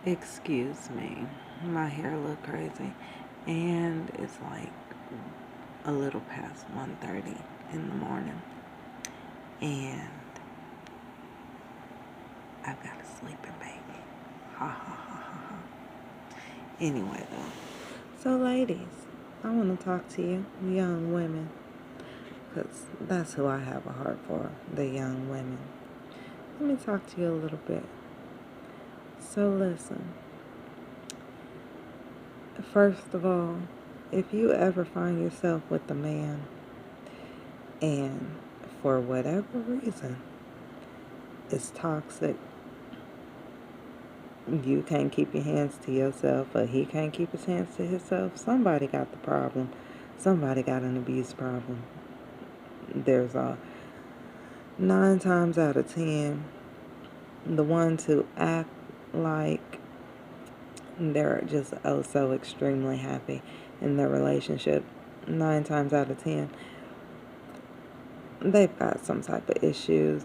Excuse me, my hair look crazy, and it's like a little past 1:30 in the morning, and I've got a sleeping baby. Ha ha ha ha ha. Anyway, though, so ladies, I want to talk to you, young women, because that's who I have a heart for, the young women. Let me talk to you a little bit. So listen, first of all, if you ever find yourself with a man and for whatever reason it's toxic, you can't keep your hands to yourself or he can't keep his hands to himself, somebody got the problem. Somebody got an abuse problem. There's a 9 times out of 10, the ones who act like they're just oh so extremely happy in their relationship, 9 times out of 10, they've got some type of issues.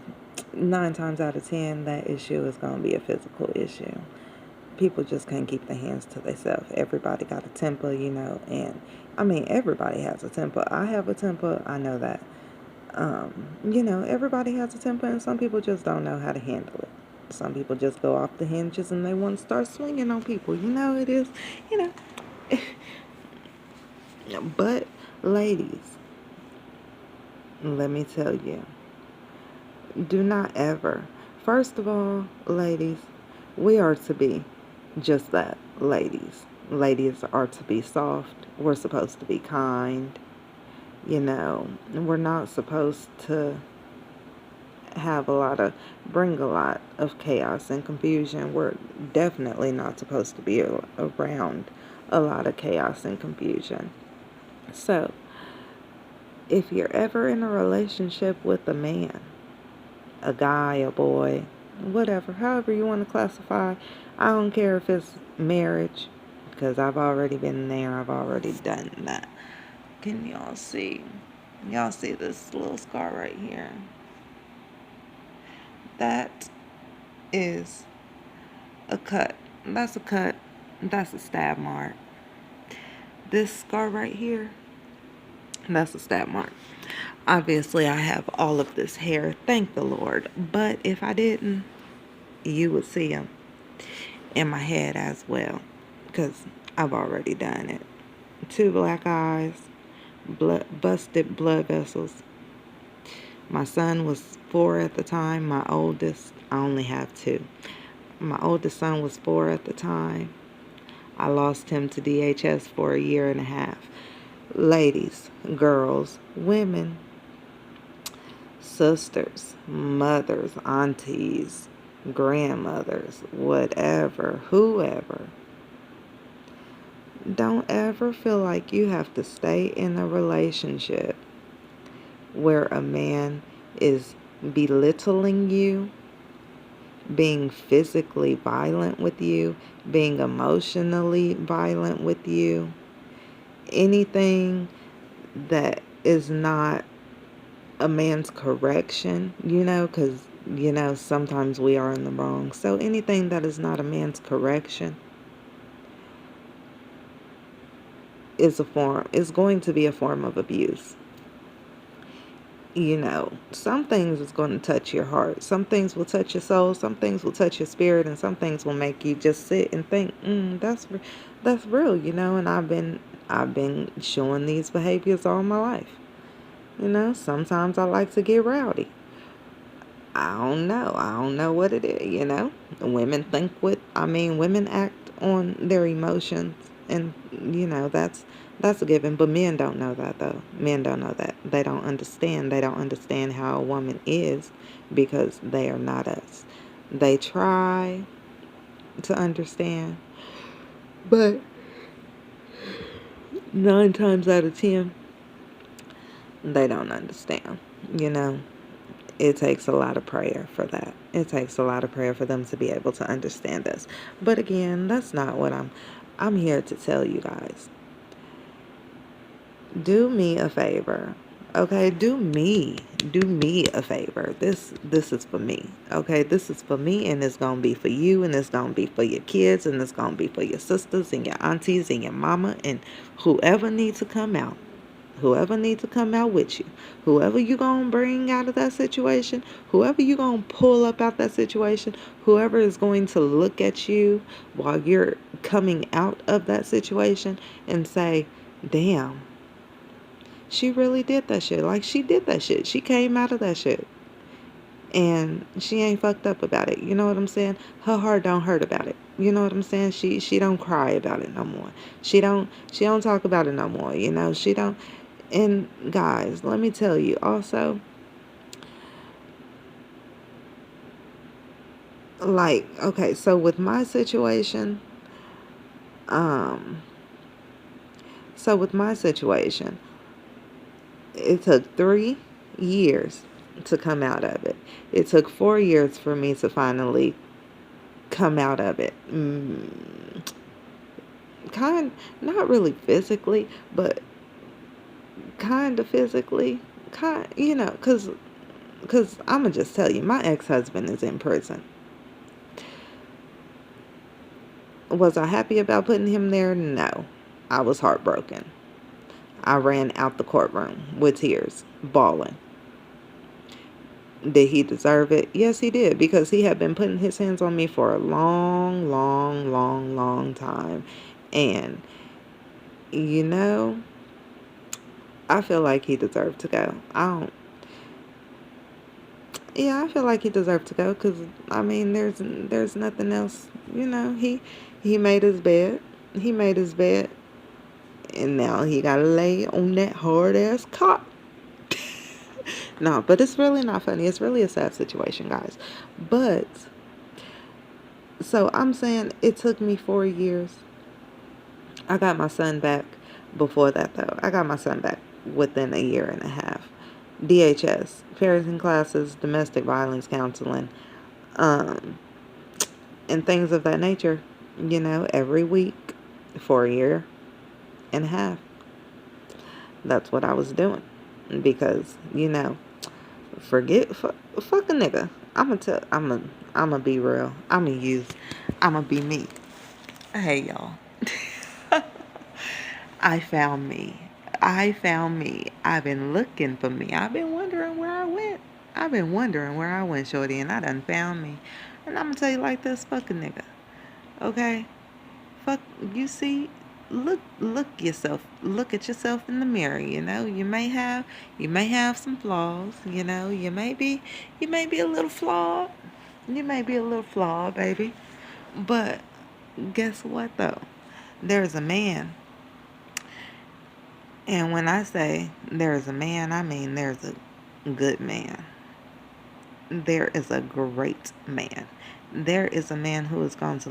9 times out of 10, that issue is going to be a physical issue. People just can't keep their hands to themselves. Everybody got a temper, and I mean, everybody has a temper. I have a temper, I know that. Everybody has a temper, and some people just don't know how to handle it. Some people just go off the hinges and they want to start swinging on people. It is, you know. But, ladies, let me tell you, do not ever, first of all, ladies, we are to be just that, ladies. Ladies are to be soft. We're supposed to be kind. We're not supposed to bring a lot of chaos and confusion. We're definitely not supposed to be around a lot of chaos and confusion. So, if you're ever in a relationship with a man, a guy, a boy, whatever, however you want to classify, I don't care if it's marriage, because I've already been there, I've already done that. Can y'all see? Y'all see this little scar right here? That is a cut. That's a cut. That's a stab mark. This scar right here, that's a stab mark. Obviously, I have all of this hair, thank the Lord. But if I didn't, you would see them in my head as well, because I've already done it. 2 black eyes, busted blood vessels. My son was 4 at the time. My oldest, I only have 2. My oldest son was 4 at the time. I lost him to DHS for a year and a half. Ladies, girls, women, sisters, mothers, aunties, grandmothers, whatever, whoever. Don't ever feel like you have to stay in a relationship where a man is belittling you, being physically violent with you, being emotionally violent with you, anything that is not a man's correction, because, sometimes we are in the wrong. So anything that is not a man's correction is going to be a form of abuse. Some things is going to touch your heart. Some things will touch your soul. Some things will touch your spirit, and some things will make you just sit and think, that's real, And I've been showing these behaviors all my life. Sometimes I like to get rowdy. I don't know. I don't know what it is. Women act on their emotions, and that's a given. But men don't know that, though. Men don't know that. They don't understand. They don't understand how a woman is, because they are not us. They try to understand, but 9 times out of 10, they don't understand. It takes a lot of prayer for that. It takes a lot of prayer for them to be able to understand us. But again, that's not what I'm here to tell you guys. Do me a favor, Okay, do me a favor. This is for me. Okay, this is for me, and it's gonna be for you, and it's gonna be for your kids, and it's gonna be for your sisters and your aunties and your mama and whoever needs to come out. Whoever needs to come out with you, whoever you gonna bring out of that situation, whoever you gonna pull up out that situation, whoever is going to look at you while you're coming out of that situation and say, damn, she really did that shit. Like, she did that shit. She came out of that shit. And she ain't fucked up about it. You know what I'm saying? Her heart don't hurt about it. You know what I'm saying? She don't cry about it no more. She don't talk about it no more. You know, she don't. And guys, let me tell you also, like, okay, so with my situation, um, with my situation, it took 3 years to come out of it. It took 4 years for me to finally come out of it. Not really physically, but kind of physically. Cause I'm gonna just tell you, my ex-husband is in prison. Was I happy about putting him there? No. I was heartbroken. I ran out the courtroom with tears, bawling. Did he deserve it? Yes, he did, because he had been putting his hands on me for a long, long, long, long time. And, you know, I feel like he deserved to go. Yeah, I feel like he deserved to go because, I mean, there's nothing else. You know, he made his bed. He made his bed. And now he got to lay on that hard-ass cot. No, but it's really not funny. It's really a sad situation, guys. But, so I'm saying it took me 4 years. I got my son back before that, though. I got my son back within a year and a half. DHS, parenting classes, domestic violence counseling, um, and things of that nature, you know, every week for a year and a half. That's what I was doing. Because, you know, fuck a nigga. I'ma be real. I'ma be me. Hey, y'all. I found me. I found me. I've been looking for me. I've been wondering where I went. Shorty, and I done found me. And I'm gonna tell you like this, fuck a nigga. Okay? Fuck, you see, look at yourself in the mirror, you know. You may have some flaws, you know. You may be a little flawed. You may be a little flawed, baby. But guess what though? There's a man. And when I say there's a man, I mean there's a good man. There is a great man. There is a man who is going to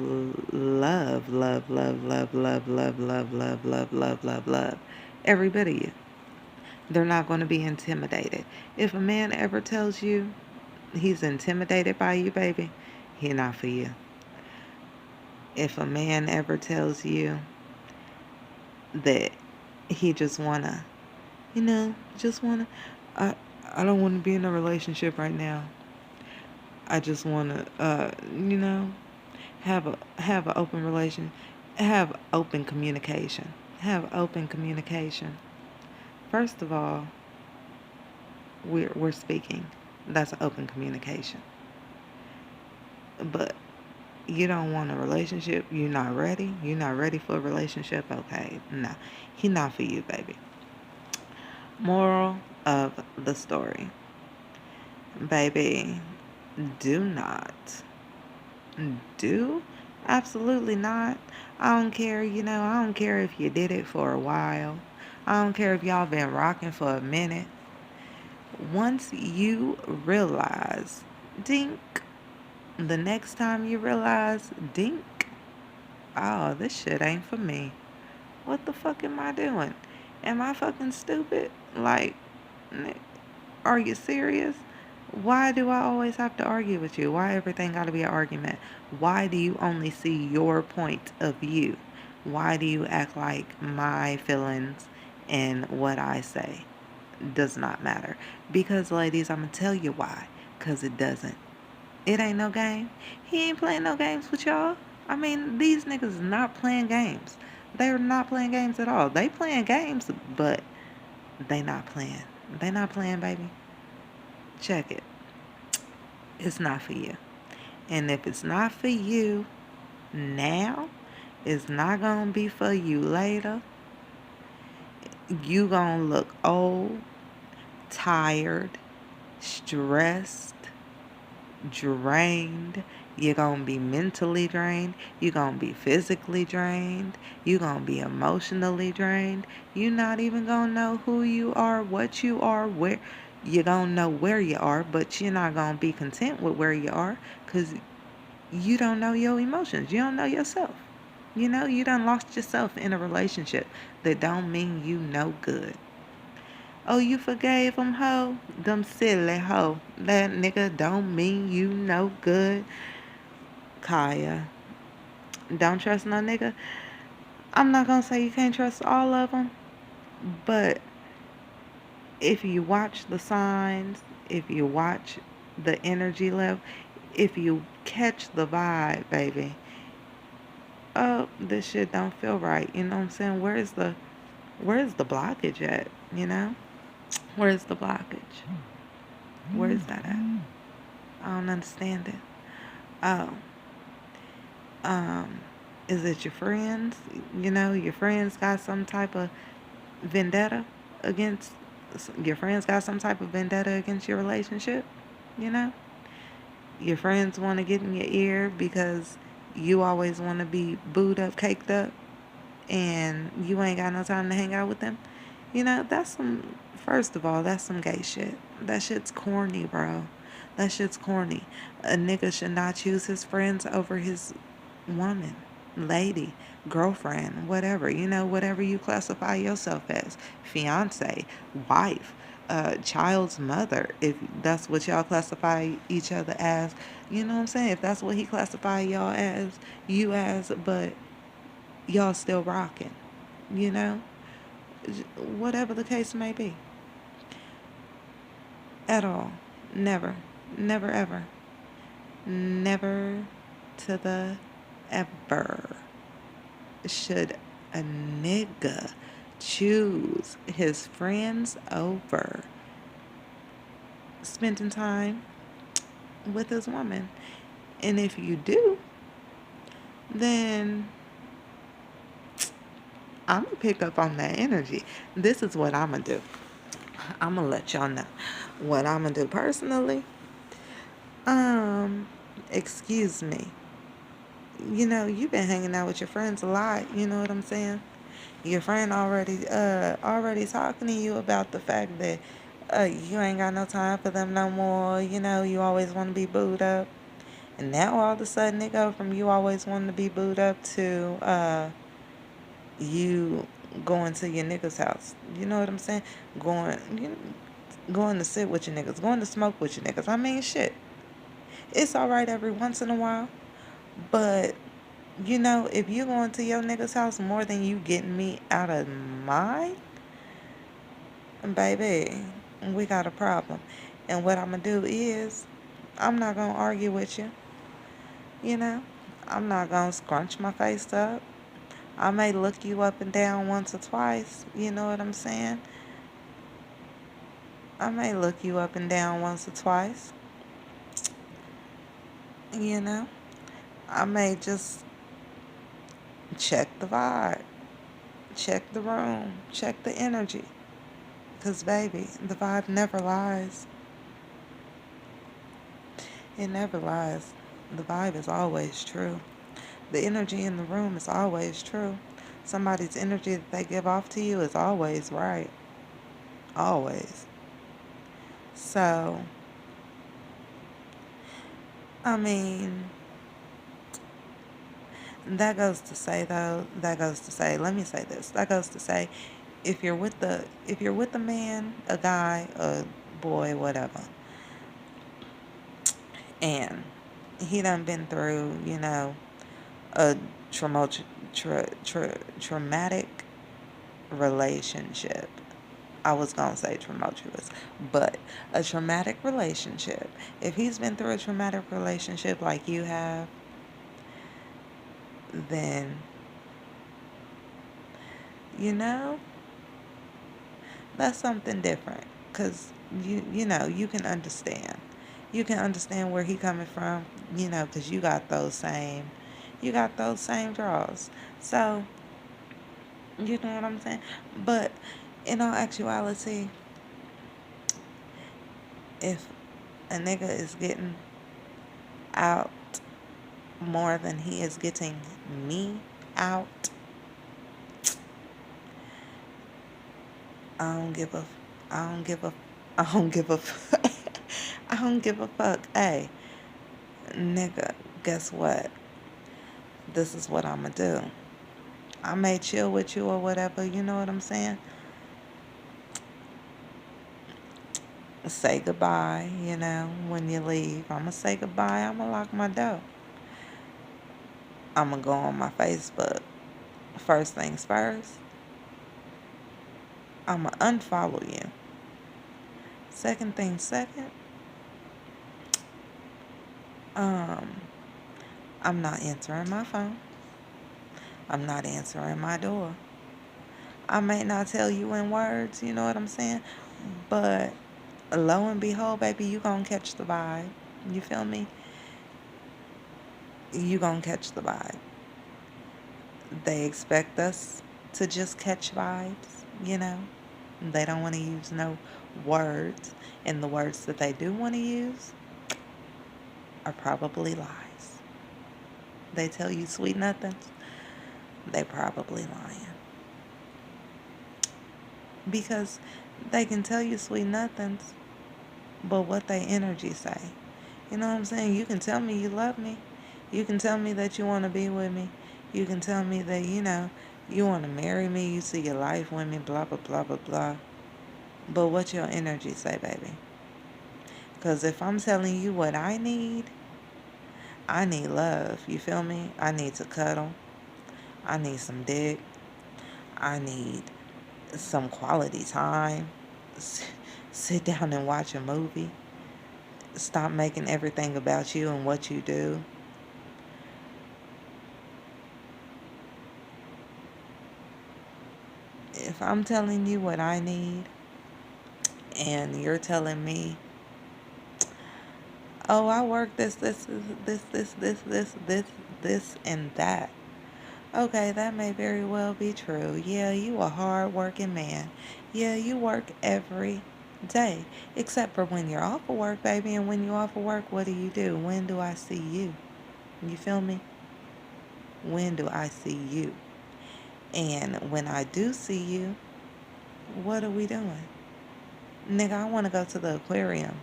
love, love, love, love, love, love, love, love, love, love, love, love every bit of you. They're not going to be intimidated. If a man ever tells you he's intimidated by you, baby, he not for you. If a man ever tells you that he just wanna, I, I don't want to be in a relationship right now. I just wanna, have an open relation, have open communication, First of all, we're speaking. That's open communication. But you don't want a relationship. You're not ready. You're not ready for a relationship. Okay, no, he not for you, baby. Moral of the story, baby, do not. Do absolutely not. I don't care, I don't care if you did it for a while. I don't care if y'all been rocking for a minute. Once you realize, dink, the next time you realize, dink, oh, this shit ain't for me. What the fuck am I doing? Am I fucking stupid? Like, are you serious? Why do I always have to argue with you? Why everything gotta be an argument? Why do you only see your point of view? Why do you act like my feelings and what I say? does not matter. Because, ladies, I'm going to tell you why. Because it doesn't. It ain't no game. He ain't playing no games with y'all. I mean, these niggas is not playing games. They're not playing games at all. They playing games, but they not playing. They not playing, baby. Check it. It's not for you. And if it's not for you now, it's not going to be for you later. You going to look old, tired, stressed, drained. You're going to be mentally drained. You're going to be physically drained. You're going to be emotionally drained. You're not even going to know who you are, what you are, where. You're going to know where you are, but you're not going to be content with where you are because you don't know your emotions. You don't know yourself. You know, you done lost yourself in a relationship that don't mean you no good. Oh, you forgave him, ho? Them silly ho. That nigga don't mean you no good. Kaya, don't trust no nigga. I'm not gonna say you can't trust all of them, but if you watch the signs, if you watch the energy level, if you catch the vibe, baby, oh, this shit don't feel right. You know what I'm saying? Where's the blockage at? You know? Where's the blockage? Where's that at? I don't understand it. Oh, um, is it your friends? You know, your friends got some type of vendetta against your friends got some type of vendetta against your relationship. You know, your friends want to get in your ear because you always want to be booed up, caked up, and you ain't got no time to hang out with them. You know, first of all, that's some gay shit. That shit's corny, bro. That shit's corny. A nigga should not choose his friends over his woman, lady, girlfriend, whatever. You know, whatever you classify yourself as. Fiance, wife, child's mother, if that's what y'all classify each other as. You know what I'm saying? If that's what he classify y'all as, you as, but y'all still rocking, you know? Whatever the case may be. At all. Never. Never ever. Never to the ever should a nigga choose his friends over spending time with his woman. And if you do, then I'm going to pick up on that energy. This is what I'm going to do. I'm going to let y'all know what I'm going to do personally. Excuse me. You know, you've been hanging out with your friends a lot. You know what I'm saying? Your friend already talking to you about the fact that you ain't got no time for them no more. You know, you always want to be booed up. And now all of a sudden it go from you always wanting to be booed up to you going to your nigga's house. You know what I'm saying? Going to sit with your niggas, going to smoke with your niggas. I mean, shit. It's all right every once in a while, but you know, if you going to your nigga's house more than you getting me out of mine, baby, we got a problem. And what I'm gonna do is, I'm not gonna argue with you. You know, I'm not gonna scrunch my face up. I may look you up and down once or twice. You know what I'm saying? I may look you up and down once or twice. You know, I may just check the vibe, check the room, check the energy. Because, baby, the vibe never lies. It never lies. The vibe is always true. The energy in the room is always true. Somebody's energy that they give off to you is always right. Always. So, I mean, that goes to say, let me say this. That goes to say, if you're with a man, a guy, a boy, whatever, and he done been through, you know, a traumatic relationship, I was going to say tumultuous, but a traumatic relationship. If he's been through a traumatic relationship like you have, then, you know, that's something different. Because, you can understand. You can understand where he coming from, because you got those same draws. So, you know what I'm saying? But in all actuality, if a nigga is getting out more than he is getting me out, I don't give a, I don't give a, I don't give a, I don't give a fuck. Hey, nigga, guess what? This is what I'ma do. I may chill with you or whatever, you know what I'm saying? Say goodbye, when you leave. I'ma say goodbye, I'ma lock my door. I'ma go on my Facebook. First things first, I'ma unfollow you. Second thing second, I'm not answering my phone. I'm not answering my door. I may not tell you in words, you know what I'm saying? But lo and behold, baby, you gonna catch the vibe. You feel me? You gonna catch the vibe. They expect us to just catch vibes, They don't want to use no words. And the words that they do want to use are probably lies. They tell you sweet nothings. They probably lying. Because they can tell you sweet nothings, but what they energy say. You know what I'm saying? You can tell me you love me. You can tell me that you want to be with me. You can tell me that, you want to marry me. You see your life with me, blah, blah, blah, blah, blah. But what your energy say, baby? Because if I'm telling you what I need love. You feel me? I need to cuddle. I need some dick. I need some quality time. Sit down and watch a movie. Stop making everything about you and what you do. If I'm telling you what I need and you're telling me, oh, I work this, and that. Okay, that may very well be true. Yeah, you a hard-working man. Yeah, you work every day. Except for when you're off of work, baby. And when you're off of work, what do? When do I see you? You feel me? When do I see you? And when I do see you, what are we doing? Nigga, I want to go to the aquarium.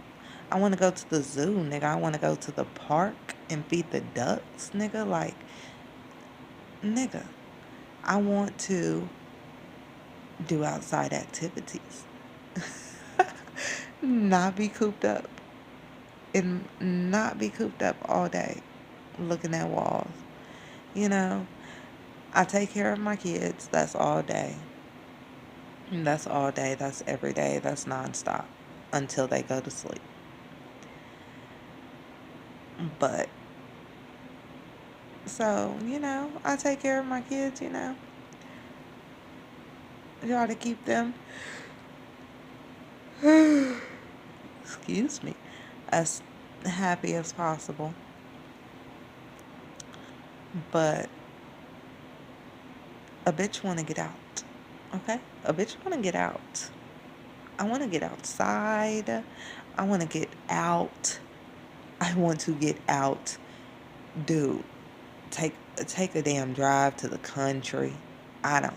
I want to go to the zoo, nigga. I want to go to the park and feed the ducks, nigga. Like, nigga, I want to do outside activities. Not be cooped up. And not be cooped up all day looking at walls. You know, I take care of my kids. That's all day. That's all day. That's every day. That's nonstop until they go to sleep. But, so, I take care of my kids, Try to keep them, excuse me, as happy as possible. But a bitch want to get out, okay? A bitch want to get out. I want to get outside. I want to get out. I want to get out. Dude, take a damn drive to the country. I don't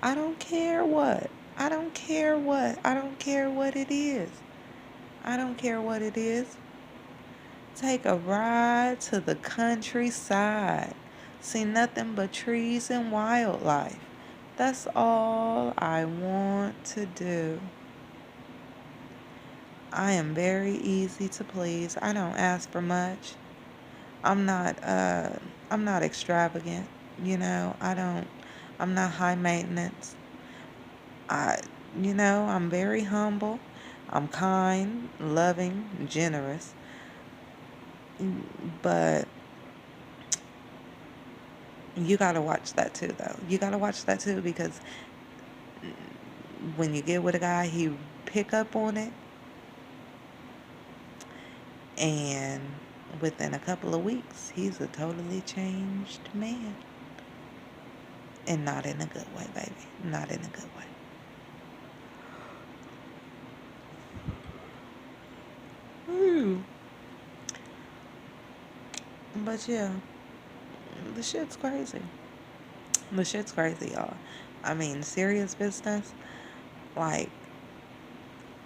I don't care what. I don't care what. I don't care what it is. I don't care what it is. Take a ride to the countryside. See nothing but trees and wildlife. That's all I want to do. I am very easy to please. I don't ask for much. I'm not I'm not extravagant, I'm not high maintenance. I You know, I'm very humble. I'm kind, loving, generous. But you got to watch that too, though. You got to watch that too, because when you get with a guy, he pick up on it, and within a couple of weeks, he's a totally changed man. And not in a good way, baby. Not in a good way. Ooh. But yeah, the shit's crazy. The shit's crazy, y'all. I mean, serious business. Like,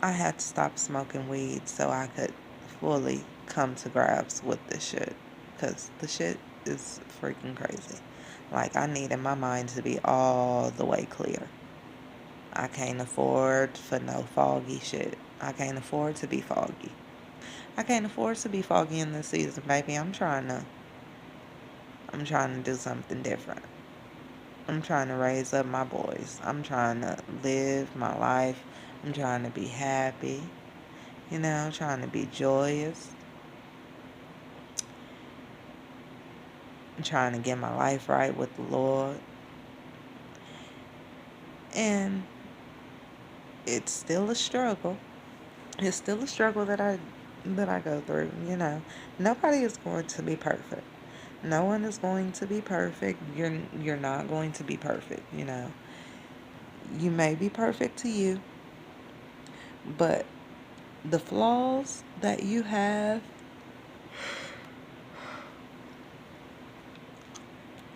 I had to stop smoking weed so I could fully come to grasp with this shit. Because the shit is freaking crazy. Like, I needed my mind to be all the way clear. I can't afford for no foggy shit. I can't afford to be foggy. I can't afford to be foggy in this season, baby. I'm trying to do something different. I'm trying to raise up my boys. I'm trying to live my life. I'm trying to be happy. You know, I'm trying to be joyous. I'm trying to get my life right with the Lord. And it's still a struggle. It's still a struggle that I go through, you know. Nobody is going to be perfect. No one is going to be perfect. You're not going to be perfect, you know. You may be perfect to you, but the flaws that you have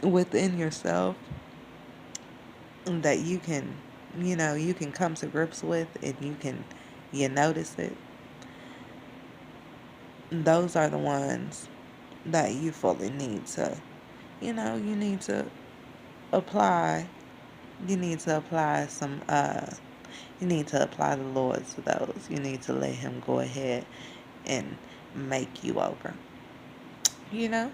within yourself that you can come to grips with, and you notice it, those are the ones that you fully need to, you need to apply. You need to apply you need to apply the Lord to those. You need to let him go ahead and make you over. You know,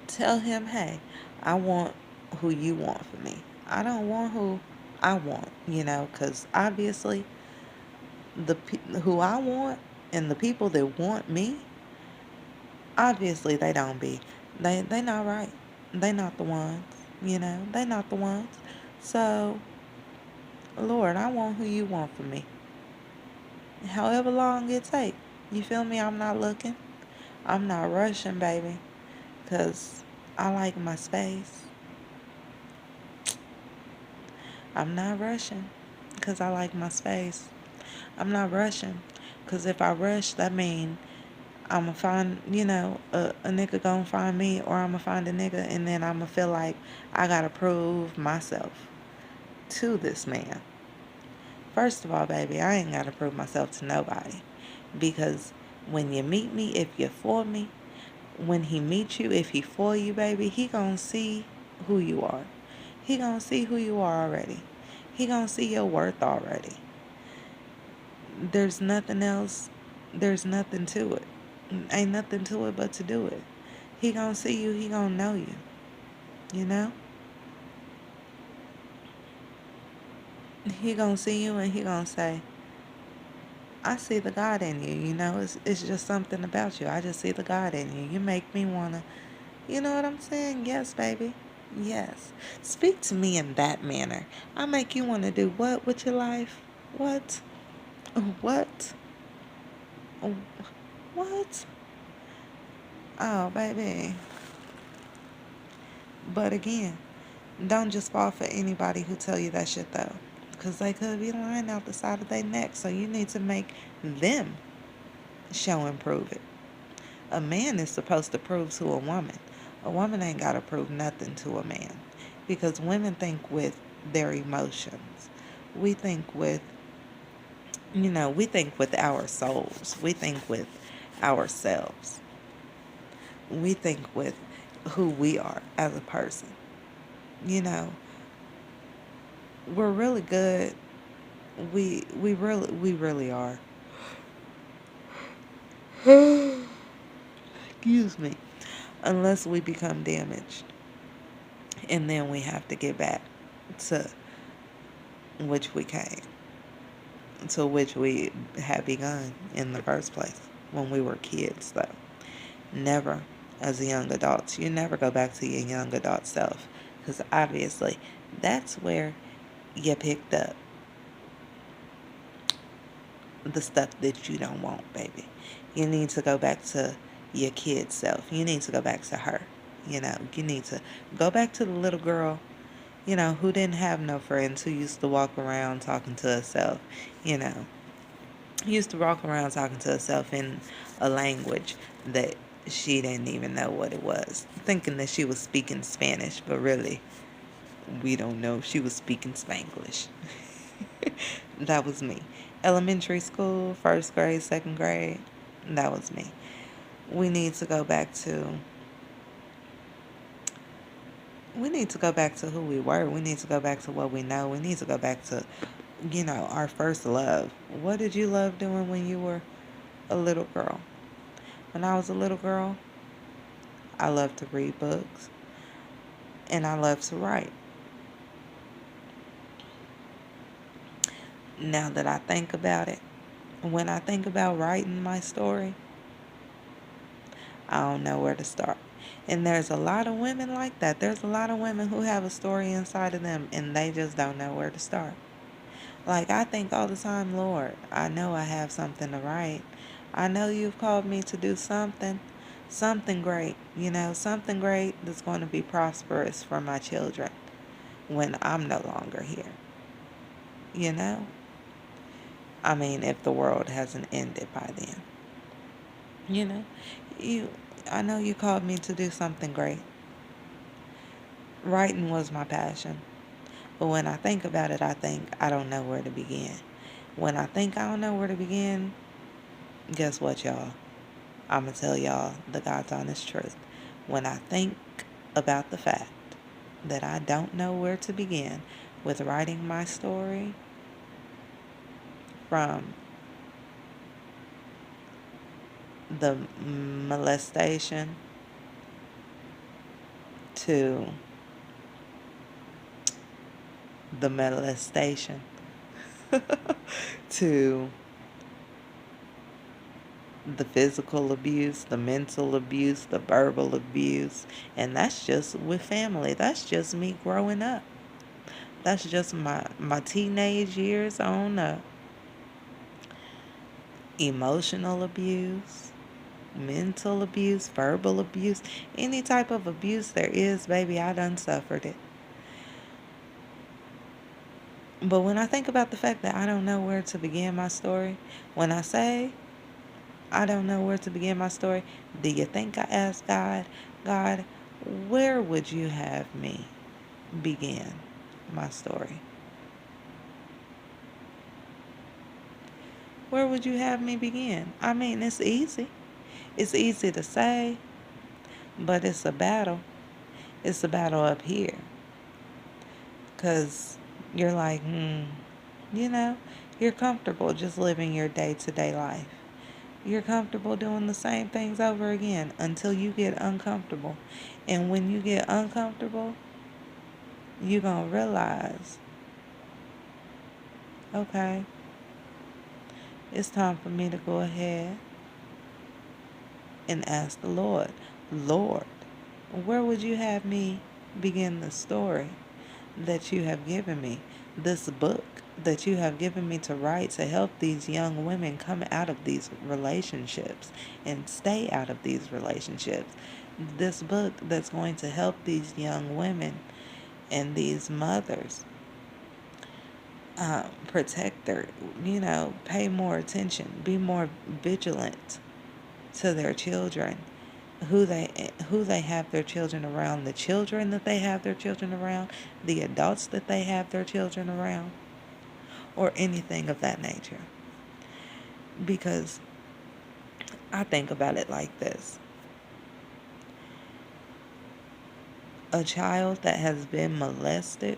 tell him, hey, I want who you want for me. I don't want who I want, because obviously who I want and the people that want me, obviously they don't be. They not right. They not the ones, They not the ones. So, Lord, I want who you want for me. However long it take. You feel me? I'm not looking. I'm not rushing, baby, because I like my space. I'm not rushing because I like my space. I'm not rushing because if I rush, that mean I'm going to find, a nigga going to find me, or I'm going to find a nigga, and then I'm going to feel like I got to prove myself to this man. First of all, baby, I ain't got to prove myself to nobody, because when you meet me, if you're for me, when he meets you, if he for you, baby, he gonna see who you are. He gonna see who you are already. He gonna see your worth already. There's nothing else. There's nothing to it. Ain't nothing to it but to do it. He gonna see you. He gonna know you. You know? He gonna see you and he gonna say, I see the God in you. It's just something about you. I just see the God in you. You make me wanna, you know what I'm saying? Yes, baby. Yes. Speak to me in that manner. I make you want to do what with your life? What? What? What? Oh, baby. But again, don't just fall for anybody who tell you that shit, though. Because they could be lying out the side of their neck. So you need to make them show and prove it. A man is supposed to prove to a woman. A woman ain't got to prove nothing to a man. Because women think with their emotions. We think with, we think with our souls. We think with ourselves. We think with who we are as a person. You know, we're really good. We really are. Excuse me. Unless we become damaged. And then we have to get back to which we came. to which we had begun in the first place when we were kids, though. Never as a young adult. You never go back to your young adult self, because obviously that's where you picked up the stuff that you don't want, baby. You need to go back to your kid self. You need to go back to her. You know, you need to go back to the little girl, you know, who didn't have no friends, who used to walk around talking to herself, you know, used to walk around talking to herself in a language that she didn't even know what it was, thinking that she was speaking Spanish, but really, we don't know if she was speaking Spanglish. That was me. Elementary school, first grade, second grade, that was me. We need to go back to who we were. We need to go back to what we know. We need to go back to, you know, our first love. What did you love doing when you were a little girl? When I was a little girl, I loved to read books and I loved to write. Now that I think about it, when I think about writing my story, I don't know where to start. And there's a lot of women like that. There's a lot of women who have a story inside of them and they just don't know where to start. Like, I think all the time, Lord, I know I have something to write. I know you've called me to do something great, you know, something great that's going to be prosperous for my children when I'm no longer here, you know? I mean, if the world hasn't ended by then, you know? I know you called me to do something great. Writing was my passion. But when I think about it, I think I don't know where to begin. When I think I don't know where to begin, guess what, y'all? I'm going to tell y'all the God's honest truth. When I think about the fact that I don't know where to begin with writing my story, from the molestation to the molestation to the physical abuse, the mental abuse, the verbal abuse, and that's just with family. That's just me growing up. That's just my teenage years on up. Emotional abuse, mental abuse, verbal abuse, any type of abuse there is, baby, I done suffered it. But when I think about the fact that I don't know where to begin my story, when I say I don't know where to begin my story, do you think I asked God, where would you have me begin my story? Where would you have me begin? I mean, it's easy. It's easy to say, but it's a battle. It's a battle up here. Because you're like, you know, you're comfortable just living your day-to-day life. You're comfortable doing the same things over again until you get uncomfortable. And when you get uncomfortable, you're going to realize, okay, it's time for me to go ahead and ask the Lord, Lord, where would you have me begin the story that you have given me, this book that you have given me to write to help these young women come out of these relationships and stay out of these relationships? This book that's going to help these young women and these mothers protect their, pay more attention, be more vigilant to their children, who they have their children around, the children that they have their children around, the adults that they have their children around, or anything of that nature. Because I think about it like this. A child that has been molested,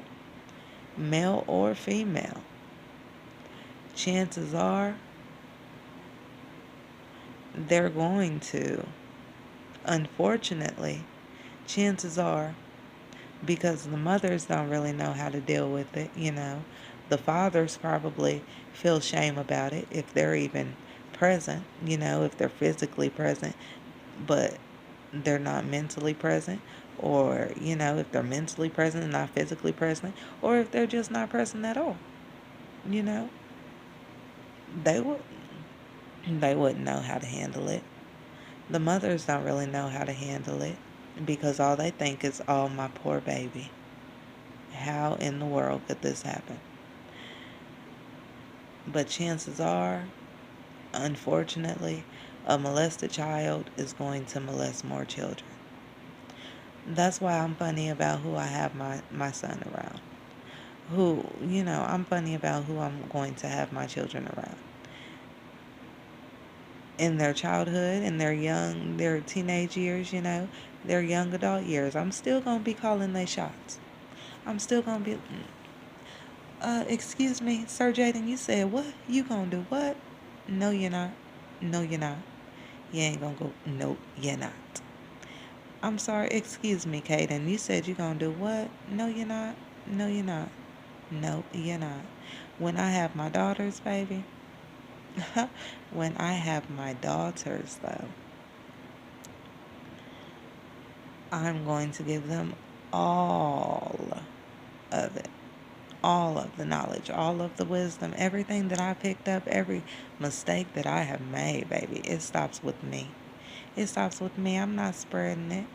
male or female, chances are they're going to, unfortunately, chances are, because the mothers don't really know how to deal with it, The fathers probably feel shame about it if they're even present, if they're physically present, but they're not mentally present, or, if they're mentally present and not physically present, or if they're just not present at all, you know, they would they wouldn't know how to handle it. The mothers don't really know how to handle it because all they think is, oh, my poor baby. How in the world could this happen? But chances are, unfortunately, a molested child is going to molest more children. That's why I'm funny about who I have my son around. I'm funny about who I'm going to have my children around. In their childhood, in their teenage years, their young adult years, I'm still going to be calling they shots. I'm still going to be, excuse me, Sir Jaden, you said what? You going to do what? No, you're not. No, you're not. You ain't going to go, nope, you're not. I'm sorry, excuse me, Kaden, you said you going to do what? No, you're not. No, you're not. Nope, you're not. When I have my daughters, baby, when I have my daughters, though, I'm going to give them all of it. All of the knowledge, all of the wisdom, everything that I picked up, every mistake that I have made, baby, it stops with me. It stops with me. I'm not spreading it.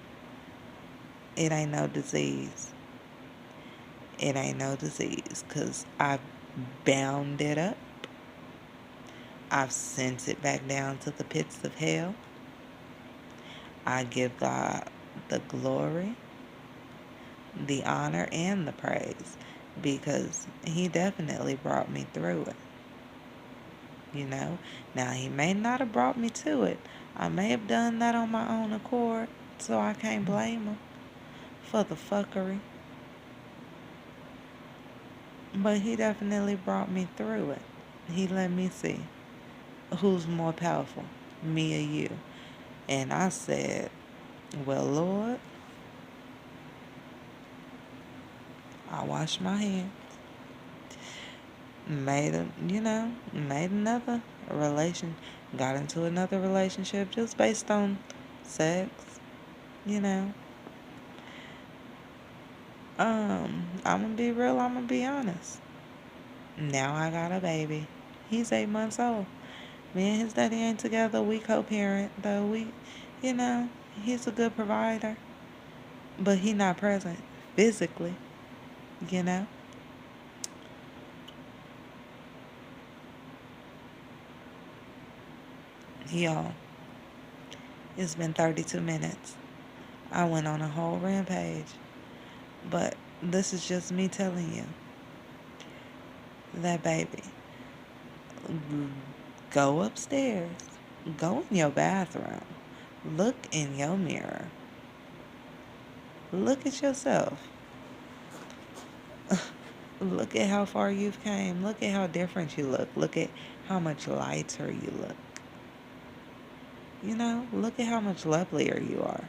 It ain't no disease. It ain't no disease because I've bound it up. I've sent it back down to the pits of hell. I give God the glory, the honor, and the praise because He definitely brought me through it. Now He may not have brought me to it. I may have done that on my own accord, so I can't blame Him for the fuckery. But He definitely brought me through it. He let me see who's more powerful, me or you. And I said, well, Lord, I washed my hands. Made another got into another relationship just based on sex, you know. I'm gonna be real, I'm gonna be honest. Now I got a baby. He's 8 months old. Me and his daddy ain't together. We co-parent, though. You know, he's a good provider. But he not present physically, you know. Y'all, it's been 32 minutes. I went on a whole rampage. But this is just me telling you that, baby, go upstairs. Go in your bathroom. Look in your mirror. Look at yourself. Look at how far you've came. Look at how different you look. Look at how much lighter you look. Look at how much lovelier you are.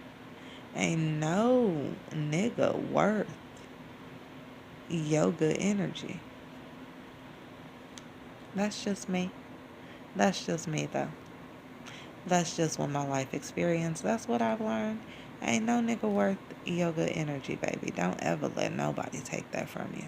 Ain't no nigga worth your good energy. That's just me. That's just me, though. That's just what my life experience. That's what I've learned. Ain't no nigga worth your good energy, baby. Don't ever let nobody take that from you.